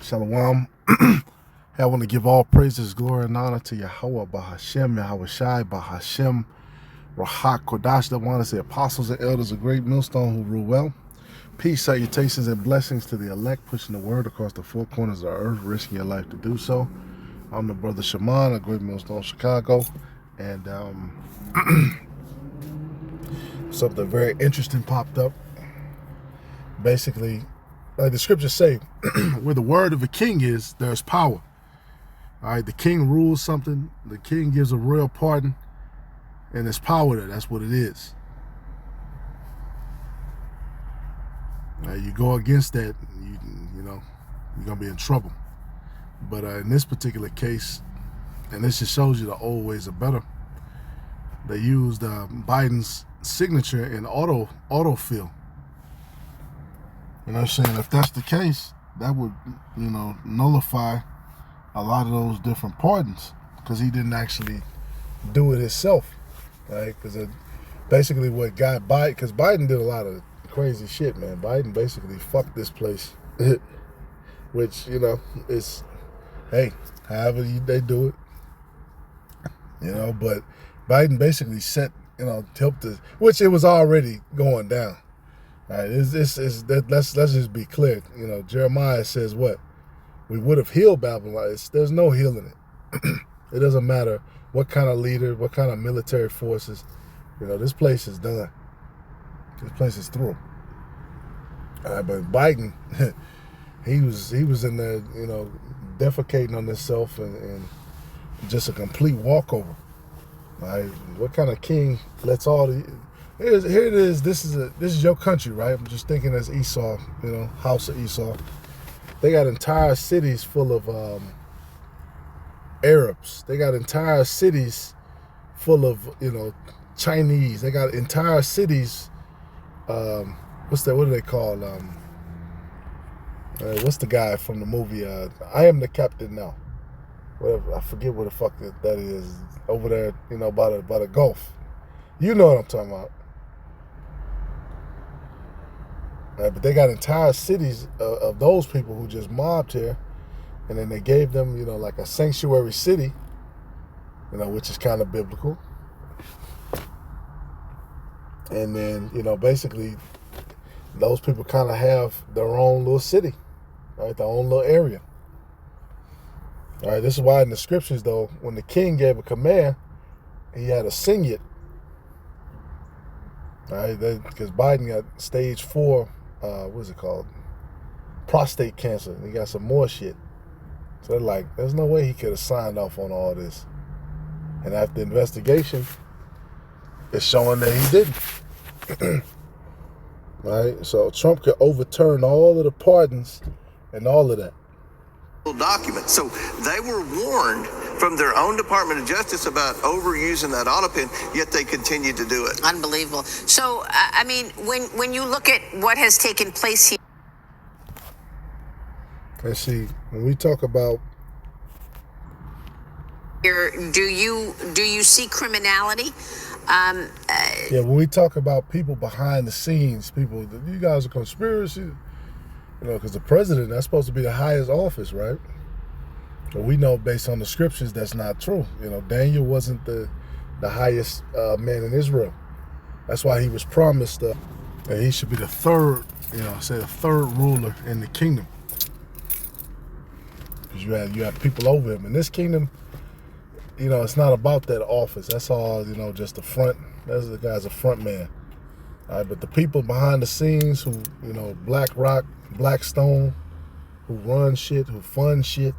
Shalom. I want to give all praises, glory, and honor to Yahweh, Bahashem, Yahweh Shai, Bahashem, Rahak, Kodash, the one is the apostles and elders of great millstone who rule well. Peace, salutations, and blessings to the elect, pushing the word across the four corners of the earth, risking your life to do so. I'm the brother Shaman of Great Millstone, Chicago, and something very interesting popped up. Basically, like the scriptures say, where the word of a king is, there's power. All right, the king rules something, the king gives a royal pardon, and there's power there. That's what it is. You go against that, you know, you're gonna be in trouble. But in this particular case, and this just shows you the old ways are better. They used Biden's signature in autofill. You know what I'm saying? If that's the case, that would, you know, nullify a lot of those different pardons, because he didn't actually do it himself, right? Because basically what got Biden, because Biden did a lot of crazy shit, man. Biden basically fucked this place, which, you know, is, hey, however they do it, you know, but Biden basically set, you know, helped us, which it was already going down. All right, let's just be clear. You know, Jeremiah says what? We would have healed Babylon. There's no healing it. It doesn't matter what kind of leader, what kind of military forces. You know, this place is done. This place is through. All right, but Biden, he was in there, you know, defecating on himself and just a complete walkover. All right, what kind of king lets all the here it is. This is your country, right? I'm just thinking as Esau, you know, House of Esau. They got entire cities full of Arabs. They got entire cities full of, you know, Chinese. They got entire cities. What's that? What do they call? What's the guy from the movie? I Am the Captain Now. Whatever. I forget what the fuck that is over there. You know, by the Gulf. You know what I'm talking about. But they got entire cities of those people who just mobbed here, and then they gave them, you know, like a sanctuary city, you know, which is kind of biblical. And then, you know, basically, those people kind of have their own little city, right? Their own little area. All right, this is why in the scriptures, though, when the king gave a command, he had to sing it. All right, because Biden got stage 4, what's it called? Prostate cancer. And he got some more shit. So they're like, there's no way he could have signed off on all this. And after investigation, it's showing that he didn't. Right? So Trump could overturn all of the pardons and all of that. Document. So they were warned from their own Department of Justice about overusing that autopin, yet they continue to do it. Unbelievable. So, I mean, when you look at what has taken place here. And see, when we talk about here, do you see criminality? Yeah, when we talk about people behind the scenes, people, you guys are conspiracy. You know, because the president, that's supposed to be the highest office, right? But we know based on the scriptures that's not true. You know, Daniel wasn't the highest man in Israel. That's why he was promised that he should be the third, you know, say the third ruler in the kingdom. Because you have people over him. In this kingdom, you know, it's not about that office. That's all, you know, just the front. The guy's a front man. All right, but the people behind the scenes who, you know, BlackRock, Blackstone, who run shit, who fund shit.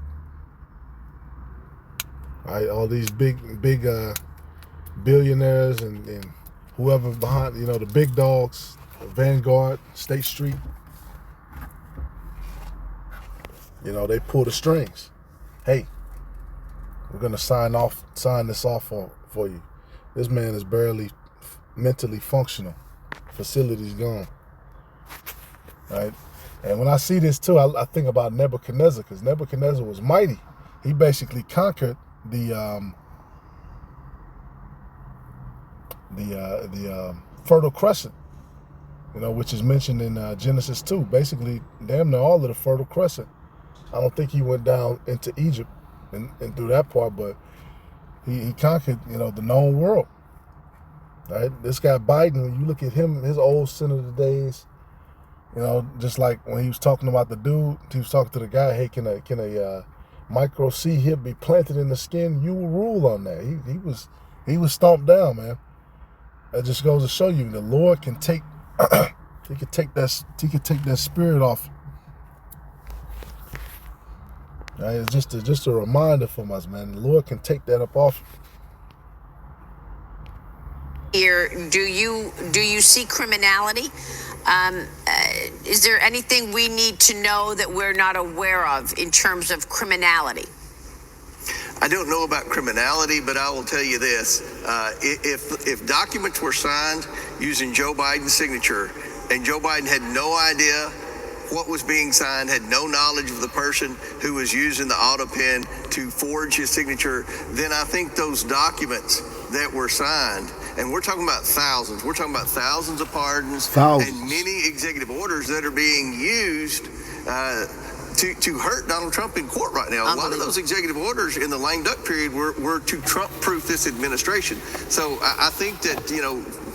All right, all these big billionaires and whoever behind, you know, the big dogs, Vanguard, State Street. You know, they pull the strings. Hey, we're gonna sign this off for you. This man is barely mentally functional. Facilities gone. Right? And when I see this too, I think about Nebuchadnezzar, because Nebuchadnezzar was mighty. He basically conquered the Fertile Crescent, you know, which is mentioned in Genesis 2. Basically, damn near all of the Fertile Crescent I don't think he went down into Egypt and through that part, but he conquered, the known world. Right? This guy Biden, when you look at him, his old senator days, just like when he was talking about the dude, he was talking to the guy, hey, can a micro C hip be planted in the skin? You will rule on that. He was stomped down, man. That just goes to show you the Lord can take he could take that spirit off. Right? It's just a reminder from us, man. The Lord can take that up off. Here, do you see criminality? Is there anything we need to know that we're not aware of in terms of criminality? I don't know about criminality, but I will tell you this. If documents were signed using Joe Biden's signature and Joe Biden had no idea what was being signed, had no knowledge of the person who was using the auto pen to forge his signature, then I think those documents that were signed, and we're talking about thousands of pardons and many executive orders that are being used to hurt Donald Trump in court right now. A lot of those executive orders in the lame duck period were to Trump-proof this administration. So I think that,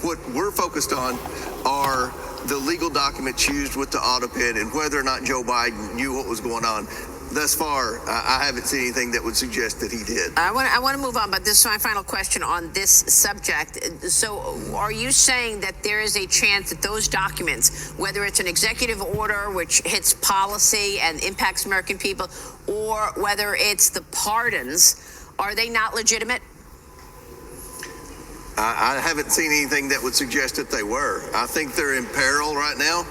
what we're focused on are the legal documents used with the auto pen and whether or not Joe Biden knew what was going on. Thus far, I haven't seen anything that would suggest that he did. I want to move on, but this is my final question on this subject. So are you saying that there is a chance that those documents, whether it's an executive order which hits policy and impacts American people, or whether it's the pardons, are they not legitimate? I haven't seen anything that would suggest that they were. I think they're in peril right now.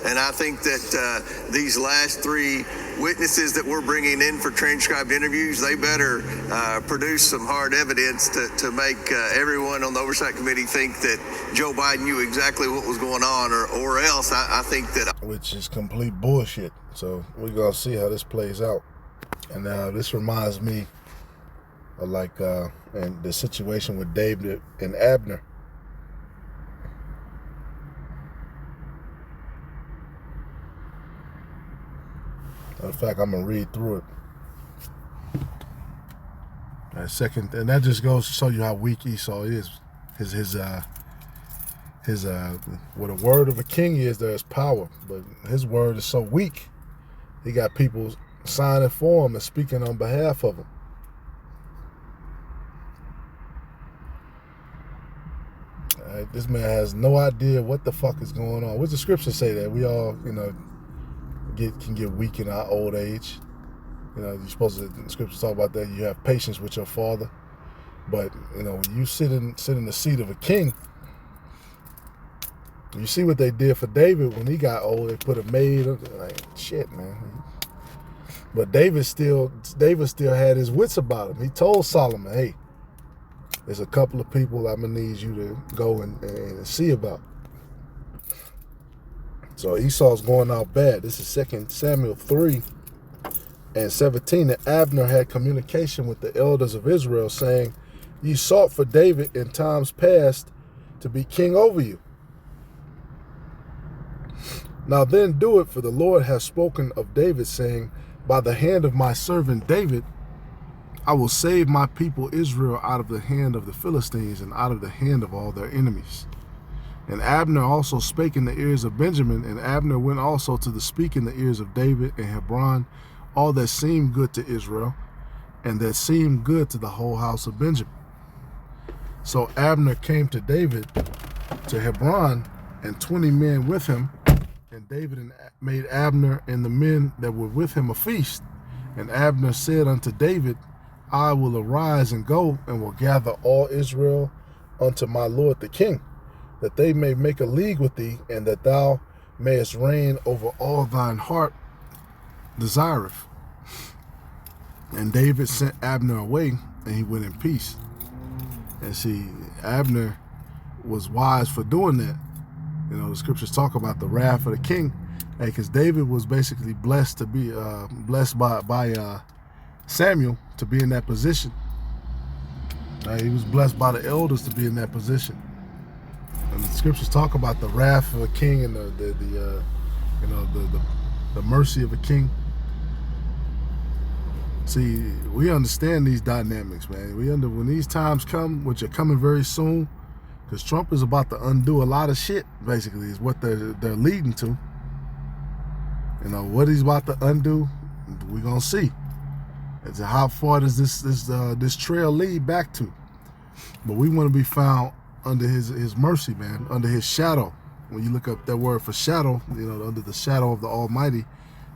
And I think that these last three witnesses that we're bringing in for transcribed interviews, they better produce some hard evidence to make everyone on the Oversight Committee think that Joe Biden knew exactly what was going on, or else I think that... Which is complete bullshit. So we're going to see how this plays out. And this reminds me of and the situation with David and Abner. In fact, I'm gonna read through it. And that just goes to show you how weak Esau is. His what a word of a king is, there is power, but his word is so weak. He got people signing for him and speaking on behalf of him. This man has no idea what the fuck is going on. What's the scripture say that we all, can get weak in our old age? You're supposed to, the scriptures talk about that. You have patience with your father, but when you sit in the seat of a king, you see what they did for David when he got old. They put a maid. Like, shit, man. But David still had his wits about him. He told Solomon, "Hey, there's a couple of people I'm gonna need you to go and see about." So Esau's going out bad. This is 2 Samuel 3 and 17. And Abner had communication with the elders of Israel, saying, "Ye sought for David in times past to be king over you. Now then do it, for the Lord has spoken of David, saying, By the hand of my servant David, I will save my people Israel out of the hand of the Philistines and out of the hand of all their enemies." And Abner also spake in the ears of Benjamin, and Abner went also to speak in the ears of David and Hebron, all that seemed good to Israel, and that seemed good to the whole house of Benjamin. So Abner came to David to Hebron, and 20 men with him, and David made Abner and the men that were with him a feast. And Abner said unto David, I will arise and go, and will gather all Israel unto my lord the king, that they may make a league with thee, and that thou mayest reign over all thine heart desireth. And David sent Abner away, and he went in peace. And see, Abner was wise for doing that. The scriptures talk about the wrath of the king, because David was basically blessed to be blessed by Samuel to be in that position. He was blessed by the elders to be in that position. And the scriptures talk about the wrath of a king and the mercy of a king. See, we understand these dynamics, man. When these times come, which are coming very soon, because Trump is about to undo a lot of shit, basically, is what they're leading to. You know, what he's about to undo, we're going to see. As to how far does this trail lead back to. But we want to be found under his mercy, man, under his shadow. When you look up that word for shadow, you know, under the shadow of the Almighty,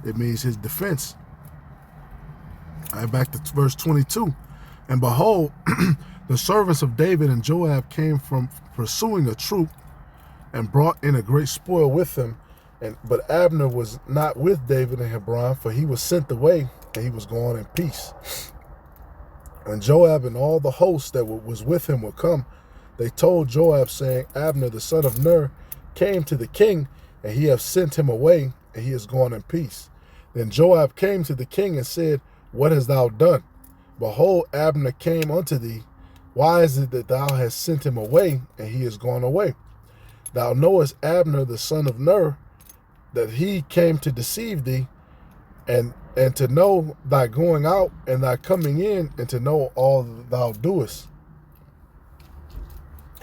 it means his defense. All right, back to verse 22. And behold, the servants of David and Joab came from pursuing a troop and brought in a great spoil with them. But Abner was not with David in Hebron, for he was sent away, and he was gone in peace. When Joab and all the host that was with him would come, they told Joab, saying, Abner the son of Ner came to the king, and he hath sent him away, and he is gone in peace. Then Joab came to the king and said, What hast thou done? Behold, Abner came unto thee. Why is it that thou hast sent him away, and he is gone away? Thou knowest Abner the son of Ner, that he came to deceive thee, and to know thy going out and thy coming in, and to know all that thou doest.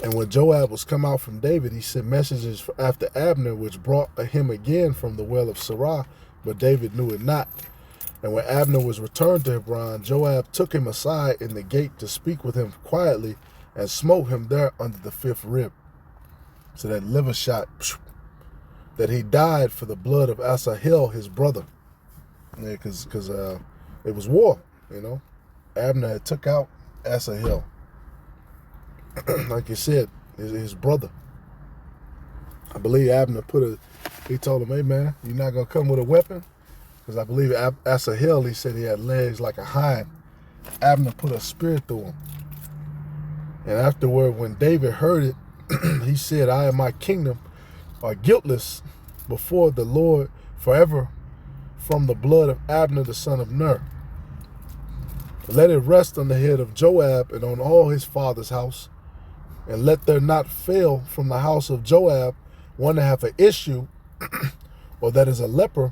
And when Joab was come out from David, he sent messages after Abner, which brought him again from the well of Sirah, but David knew it not. And when Abner was returned to Hebron, Joab took him aside in the gate to speak with him quietly, and smote him there under the 5th rib. So that liver shot, that he died for the blood of Asahel, his brother. Yeah, because it was war, you know. Abner had took out Asahel. Like you said, his brother. I believe Abner he told him, hey man, you're not going to come with a weapon? Because I believe Asahel, he said he had legs like a hind. Abner put a spear through him. And afterward, when David heard it, he said, I and my kingdom are guiltless before the Lord forever from the blood of Abner the son of Ner. Let it rest on the head of Joab and on all his father's house, and let there not fail from the house of Joab one that hath an issue, or that is a leper,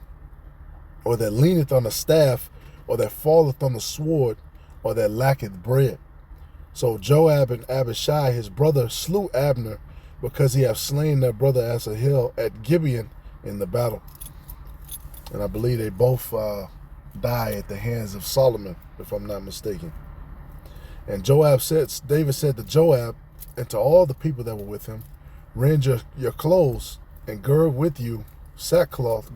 or that leaneth on a staff, or that falleth on the sword, or that lacketh bread. So Joab and Abishai his brother slew Abner, because he hath slain their brother Asahel at Gibeon in the battle. And I believe they both die at the hands of Solomon, if I'm not mistaken. And David said to Joab and to all the people that were with him, rend your clothes and gird with you sackcloth,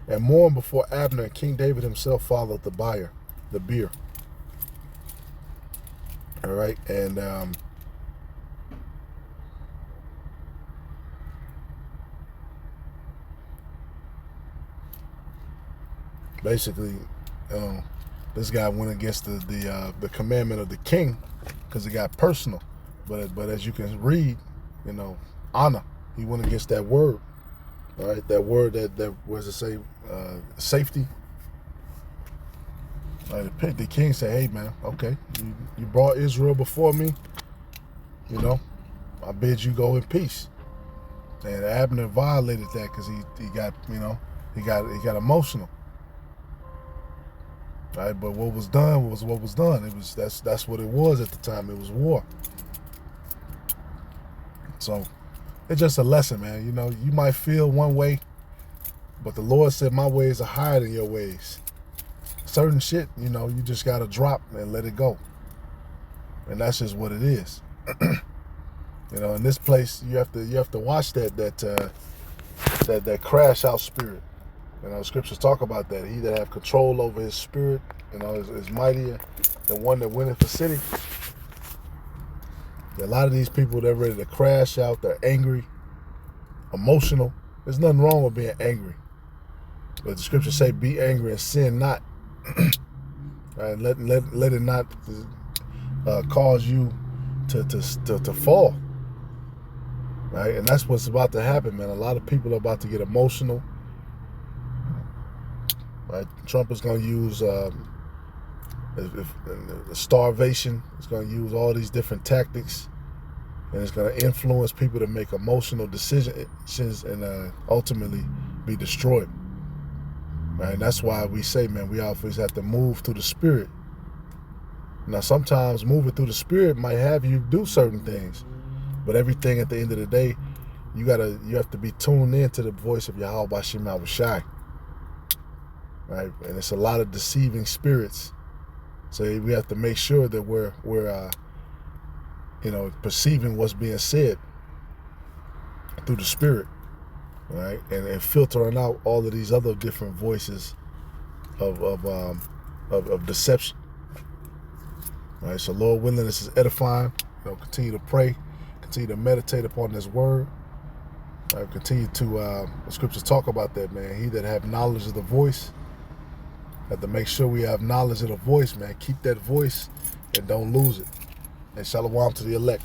and mourn before Abner. And King David himself followed the bier. All right, and basically, this guy went against the commandment of the king, because it got personal. But as you can read, you know, honor. He went against that word. All right, that word that was to say safety. The king said, "Hey man, okay, you brought Israel before me. You know, I bid you go in peace." And Abner violated that because he got emotional. All right, but what was done was what was done. That's what it was at the time. It was war. So it's just a lesson, man. You know, you might feel one way, but the Lord said, "My ways are higher than your ways." Certain shit, you know, you just gotta drop and let it go, and that's just what it is. You know, in this place, you have to watch that crash out spirit. You know, scriptures talk about that. He that have control over his spirit, you know, is mightier than one that winneth the city. A lot of these people, they're ready to crash out. They're angry, emotional. There's nothing wrong with being angry, but the scriptures say, "Be angry and sin not." Right? Let it not cause you to fall. Right, and that's what's about to happen, man. A lot of people are about to get emotional. Right, Trump is going to use starvation. It's going to use all these different tactics, and it's going to influence people to make emotional decisions and ultimately be destroyed. Right? And that's why we say, man, we always have to move through the Spirit. Now, sometimes moving through the Spirit might have you do certain things, but everything at the end of the day, you have to be tuned in to the voice of Yahweh Bashim Yahushai. Right? And it's a lot of deceiving spirits. So we have to make sure that we're perceiving what's being said through the Spirit, right? And filtering out all of these other different voices of deception. Right? So Lord willing, this is edifying. Continue to pray, continue to meditate upon this word. Right? Continue to the scriptures talk about that, man. He that have knowledge of the voice. Have to make sure we have knowledge of the voice, man. Keep that voice and don't lose it. And shalom to the elect.